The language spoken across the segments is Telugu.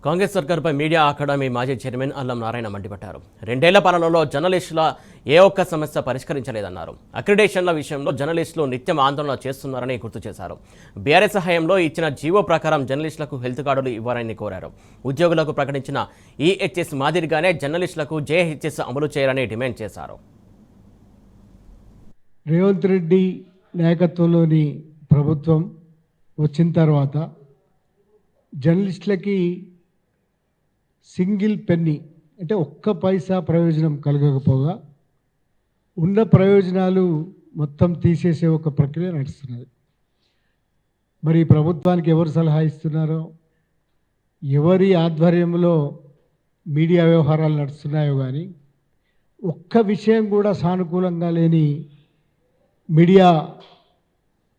కాంగ్రెస్ సర్కార్పై మీడియా అకాడమీ మాజీ చైర్మన్ అల్లం నారాయణ మండిపడ్డారు. 2 ఏళ్ల పాలనలో జర్నలిస్టుల ఏ ఒక్క సమస్య పరిష్కరించలేదన్నారు. అక్రిడేషన్ల విషయంలో జర్నలిస్టులు నిత్యం ఆందోళన చేస్తున్నారని గుర్తు చేశారు. బీఆర్ఎస్ హయాంలో ఇచ్చిన జీవో ప్రకారం జర్నలిస్టులకు హెల్త్ కార్డులు ఇవ్వాలని కోరారు. ఉద్యోగులకు ప్రకటించిన ఈహెచ్ఎస్ మాదిరిగానే జర్నలిస్టులకు జేహెచ్ఎస్ అమలు చేయాలని డిమాండ్ చేశారు. రేవంత్ రెడ్డి నాయకత్వంలోని ప్రభుత్వం వచ్చిన తర్వాత జర్నలిస్టులకి సింగిల్ పెన్నీ అంటే ఒక్క పైసా ప్రయోజనం కలగకపోగా ఉన్న ప్రయోజనాలు మొత్తం తీసేసే ఒక ప్రక్రియ నడుస్తున్నది. మరి ప్రభుత్వానికి ఎవరు సలహా ఇస్తున్నారో, ఎవరి ఆధ్వర్యంలో మీడియా వ్యవహారాలు నడుస్తున్నాయో కానీ ఒక్క విషయం కూడా సానుకూలంగా లేని మీడియా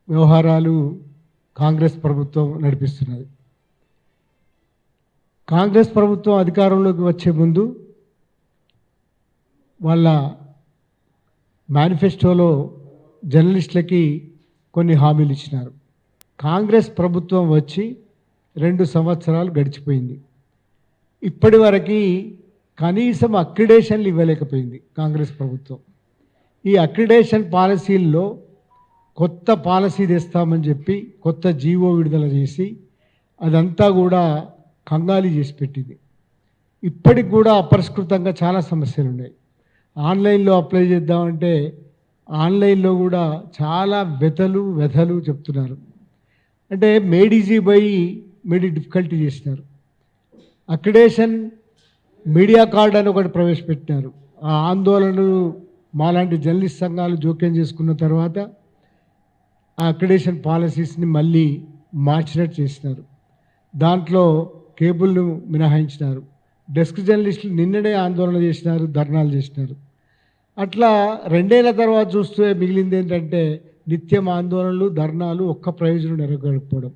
వ్యవహారాలు కాంగ్రెస్ ప్రభుత్వం నడిపిస్తున్నది. కాంగ్రెస్ ప్రభుత్వం అధికారంలోకి వచ్చే ముందు వాళ్ళ మేనిఫెస్టోలో జర్నలిస్టులకి కొన్ని హామీలు ఇచ్చినారు. కాంగ్రెస్ ప్రభుత్వం వచ్చి 2 సంవత్సరాలు గడిచిపోయింది. ఇప్పటి వరకు కనీసం అక్రిడేషన్లు ఇవ్వలేకపోయింది కాంగ్రెస్ ప్రభుత్వం. ఈ అక్రిడేషన్ పాలసీల్లో కొత్త పాలసీ తెస్తామని చెప్పి కొత్త జీవో విడుదల చేసి అదంతా కూడా కంగాలి చేసి పెట్టింది. ఇప్పటికి కూడా అపరిష్కృతంగా చాలా సమస్యలు ఉన్నాయి. ఆన్లైన్లో అప్లై చేద్దామంటే ఆన్లైన్లో కూడా చాలా వ్యధలు చెప్తున్నారు. అంటే made easy by made difficulty చేసినారు. అక్రిడేషన్ మీడియా కార్డ్ అని ఒకటి ప్రవేశపెట్టినారు. ఆ ఆందోళనలు మాలాంటి జర్నలిస్ట్ సంఘాలు జోక్యం చేసుకున్న తర్వాత ఆ అక్రిడేషన్ పాలసీస్ని మళ్ళీ మార్చినట్టు చేసినారు. దాంట్లో కేబుల్ను మినహాయించినారు. డెస్క్ జర్నలిస్టులు నిన్ననే ఆందోళన చేసినారు, ధర్నాలు చేసినారు. అట్లా 2 ఏళ్ల తర్వాత చూస్తే మిగిలింది ఏంటంటే నిత్యం ఆందోళనలు, ధర్నాలు, ఒక్క ప్రయోజనం నెరవేర్చకపోవడం.